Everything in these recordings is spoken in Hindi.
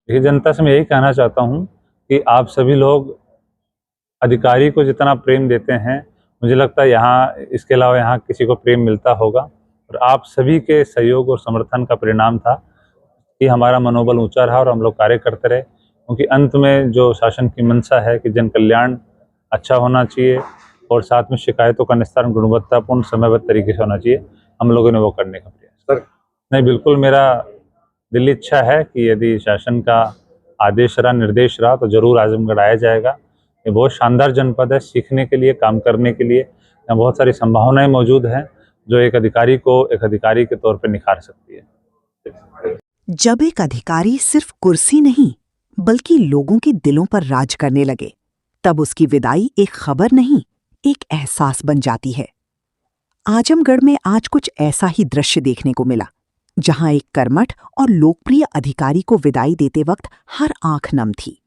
देखिए, जनता से मैं यही कहना चाहता हूँ कि आप सभी लोग अधिकारी को जितना प्रेम देते हैं, मुझे लगता है यहाँ इसके अलावा यहाँ किसी को प्रेम मिलता होगा। और आप सभी के सहयोग और समर्थन का परिणाम था कि हमारा मनोबल ऊँचा रहा और हम लोग कार्य करते रहे। क्योंकि अंत में जो शासन की मंशा है कि जन कल्याण अच्छा होना चाहिए और साथ में शिकायतों का निस्तारण गुणवत्तापूर्ण समयबद्ध तरीके से होना चाहिए, हम लोगों ने वो करने का प्रयास किया। नहीं, बिल्कुल मेरा दिली इच्छा है कि यदि शासन का आदेश रहा, निर्देश रहा तो ज़रूर आजमगढ़ आया जाएगा। ये बहुत शानदार जनपद है, सीखने के लिए, काम करने के लिए यहाँ बहुत सारी संभावनाएं मौजूद हैं जो एक अधिकारी को एक अधिकारी के तौर पर निखार सकती है। जब एक अधिकारी सिर्फ कुर्सी नहीं बल्कि लोगों के दिलों पर राज करने लगे, तब उसकी विदाई एक खबर नहीं, एक एहसास बन जाती है। आजमगढ़ में आज कुछ ऐसा ही दृश्य देखने को मिला, जहां एक कर्मठ और लोकप्रिय अधिकारी को विदाई देते वक्त हर आंख नम थी।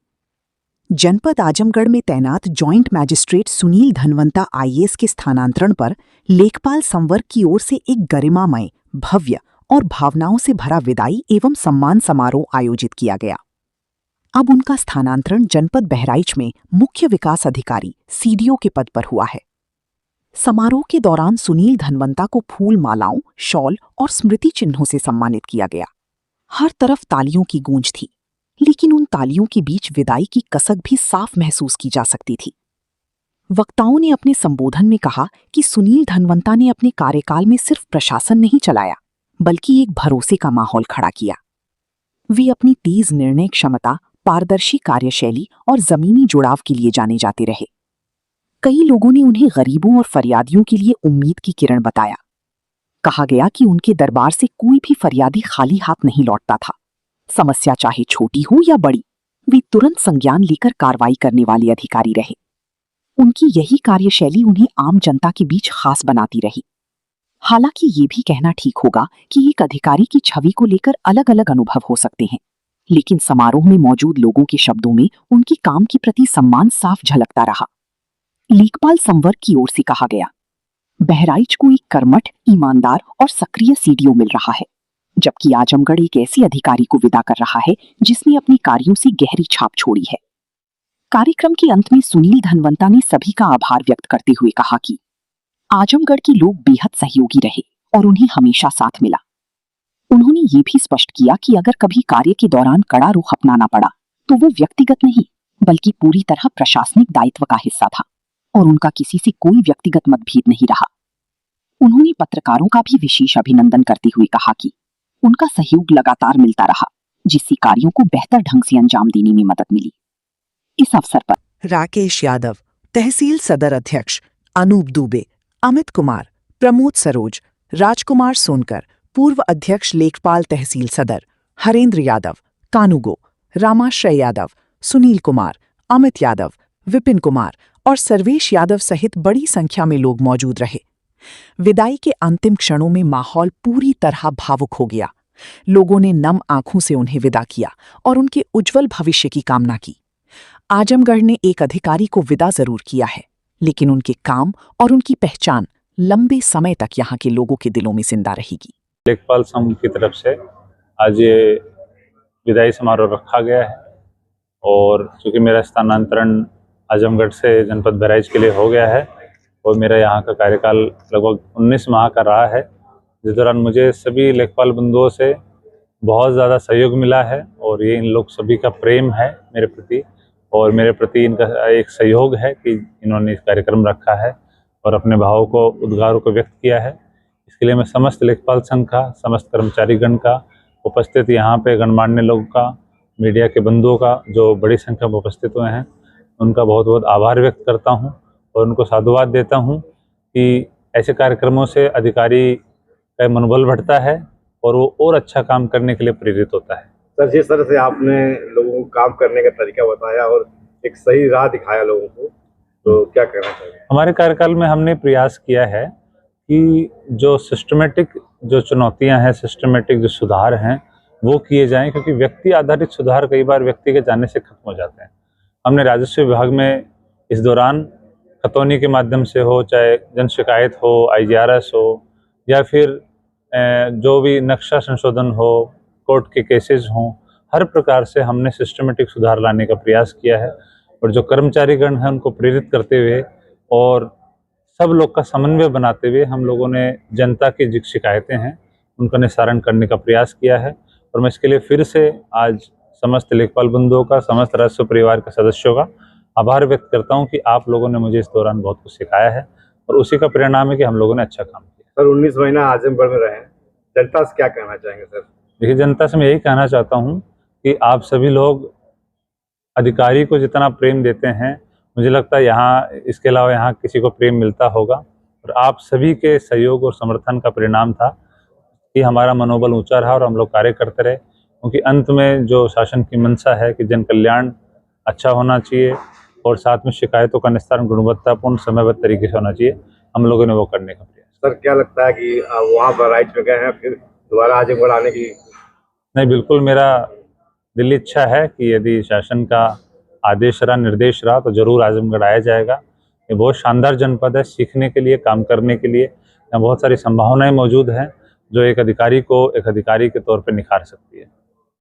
जनपद आजमगढ़ में तैनात जॉइंट मैजिस्ट्रेट सुनील धनवंता आईएएस के स्थानांतरण पर लेखपाल संवर्ग की ओर से एक गरिमामय, भव्य और भावनाओं से भरा विदाई एवं सम्मान समारोह आयोजित किया गया। अब उनका स्थानांतरण जनपद बहराइच में मुख्य विकास अधिकारी सीडीओ के पद पर हुआ है। समारोह के दौरान सुनील धनवंता को फूल मालाओं, शॉल और स्मृति चिन्हों से सम्मानित किया गया। हर तरफ तालियों की गूंज थी, लेकिन उन तालियों के बीच विदाई की कसक भी साफ महसूस की जा सकती थी। वक्ताओं ने अपने संबोधन में कहा कि सुनील धनवंता ने अपने कार्यकाल में सिर्फ प्रशासन नहीं चलाया, बल्कि एक भरोसे का माहौल खड़ा किया। वे अपनी तेज निर्णय क्षमता, पारदर्शी कार्यशैली और जमीनी जुड़ाव के लिए जाने जाते रहे। कई लोगों ने उन्हें गरीबों और फरियादियों के लिए उम्मीद की किरण बताया। कहा गया कि उनके दरबार से कोई भी फरियादी खाली हाथ नहीं लौटता था। समस्या चाहे छोटी हो या बड़ी, वे तुरंत संज्ञान लेकर कार्रवाई करने वाले अधिकारी रहे। उनकी यही कार्यशैली उन्हें आम जनता के बीच खास बनाती रही। हालांकि ये भी कहना ठीक होगा कि एक अधिकारी की छवि को लेकर अलग अलग अनुभव हो सकते हैं, लेकिन समारोह में मौजूद लोगों के शब्दों में उनके काम के प्रति सम्मान साफ झलकता रहा। लेखपाल संवर्ग की ओर से कहा गया, बहराइच को एक कर्मठ, ईमानदार और सक्रिय सीडीओ मिल रहा है, जबकि आजमगढ़ एक ऐसे अधिकारी को विदा कर रहा है जिसने अपने कार्यों से गहरी छाप छोड़ी है। कार्यक्रम के अंत में सुनील धनवंता ने सभी का आभार व्यक्त करते हुए कहा कि आजमगढ़ के लोग बेहद सहयोगी रहे और उन्हें हमेशा साथ मिला। उन्होंने ये भी स्पष्ट किया कि अगर कभी कार्य के दौरान कड़ा रुख अपनाना पड़ा तो वो व्यक्तिगत नहीं बल्कि पूरी तरह प्रशासनिक दायित्व का हिस्सा था और उनका किसी से कोई व्यक्तिगत मतभेद नहीं रहा। उन्होंने पत्रकारों का भी विशेष अभिनंदन करते हुए कहा कि उनका सहयोग लगातार मिलता रहा, जिससे कार्यों को बेहतर ढंग से अंजाम देने में मदद मिली। इस अवसर पर राकेश यादव, तहसील सदर अध्यक्ष अनूप दुबे, अमित कुमार, प्रमोद सरोज, राजकुमार सोनकर, पूर्व अध्यक्ष लेखपाल तहसील सदर, हरेंद्र यादव, कानूगो, रामाश्रय यादव, सुनील कुमार, अमित यादव, विपिन कुमार और सर्वेश यादव सहित बड़ी संख्या में लोग मौजूद रहे। विदाई के अंतिम क्षणों में माहौल पूरी तरह भावुक हो गया। लोगों ने नम आंखों से उन्हें विदा किया और उनके उज्जवल भविष्य की कामना की। आजमगढ़ ने एक अधिकारी को विदा जरूर किया है, लेकिन उनके काम और उनकी पहचान लंबे समय तक यहाँ के लोगों के दिलों में जिंदा रहेगी। लेखपाल संघ की तरफ से आज ये विदाई समारोह रखा गया है और चूँकि मेरा स्थानांतरण आजमगढ़ से जनपद बहराइच के लिए हो गया है और मेरा यहाँ का कार्यकाल लगभग 19 माह का रहा है, जिस दौरान मुझे सभी लेखपाल बंधुओं से बहुत ज़्यादा सहयोग मिला है और ये इन लोग सभी का प्रेम है मेरे प्रति और मेरे प्रति इनका एक सहयोग है कि इन्होंने इस कार्यक्रम रखा है और अपने भावों को, उद्गारों को व्यक्त किया है। इसके लिए मैं समस्त लेखपाल संघ का, समस्त कर्मचारीगण का, उपस्थित यहाँ पे गणमान्य लोगों का, मीडिया के बंधुओं का जो बड़ी संख्या में उपस्थित हुए हैं, उनका बहुत बहुत आभार व्यक्त करता हूँ और उनको साधुवाद देता हूँ कि ऐसे कार्यक्रमों से अधिकारी का मनोबल बढ़ता है और वो और अच्छा काम करने के लिए प्रेरित होता है। सर, जिस तरह से आपने लोगों को काम करने का तरीका बताया और एक सही राह दिखाया लोगों को, तो क्या कहना चाहिए? हमारे कार्यकाल में हमने प्रयास किया है कि जो सिस्टमेटिक जो चुनौतियां हैं, सिस्टमेटिक जो सुधार हैं वो किए जाएं, क्योंकि व्यक्ति आधारित सुधार कई बार व्यक्ति के जाने से खत्म हो जाते हैं। हमने राजस्व विभाग में इस दौरान खतौनी के माध्यम से हो, चाहे जन शिकायत हो, IGRS हो, या फिर जो भी नक्शा संशोधन हो, कोर्ट के केसेस हों, हर प्रकार से हमने सिस्टमेटिक सुधार लाने का प्रयास किया है और जो कर्मचारीगण हैं उनको प्रेरित करते हुए और सब लोग का समन्वय बनाते हुए हम लोगों ने जनता की जो शिकायतें हैं उनका निस्तारण करने का प्रयास किया है। और मैं इसके लिए फिर से आज समस्त लेखपाल बंधुओं का, समस्त राजस्व परिवार के सदस्यों का आभार व्यक्त करता हूं कि आप लोगों ने मुझे इस दौरान बहुत कुछ सिखाया है और उसी का परिणाम है कि हम लोगों ने अच्छा काम किया। सर 19 महीना आजमगढ़ में रहे हैं, जनता से क्या कहना चाहेंगे सर? देखिए, जनता से मैं यही कहना चाहता हूँ कि आप सभी लोग अधिकारी को जितना प्रेम देते हैं, मुझे लगता है यहाँ इसके अलावा यहाँ किसी को प्रेम मिलता होगा। और आप सभी के सहयोग और समर्थन का परिणाम था कि हमारा मनोबल ऊंचा रहा और हम लोग कार्य करते रहे, क्योंकि अंत में जो शासन की मंशा है कि जन कल्याण अच्छा होना चाहिए और साथ में शिकायतों का निस्तारण गुणवत्तापूर्ण समयबद्ध तरीके से होना चाहिए, हम लोगों ने वो करने का प्रयास। सर क्या लगता है कि वहाँ बहराइच में गए हैं, फिर दोबारा आजमगढ़ आने की? नहीं, बिल्कुल मेरा दिली इच्छा है कि यदि शासन का आदेश रहा, निर्देश रहा, तो जरूर आजमगढ़ आया जाएगा। ये बहुत शानदार जनपद है, सीखने के लिए, काम करने के लिए यहाँ बहुत सारी संभावनाएं मौजूद हैं जो एक अधिकारी को एक अधिकारी के तौर पे निखार सकती है।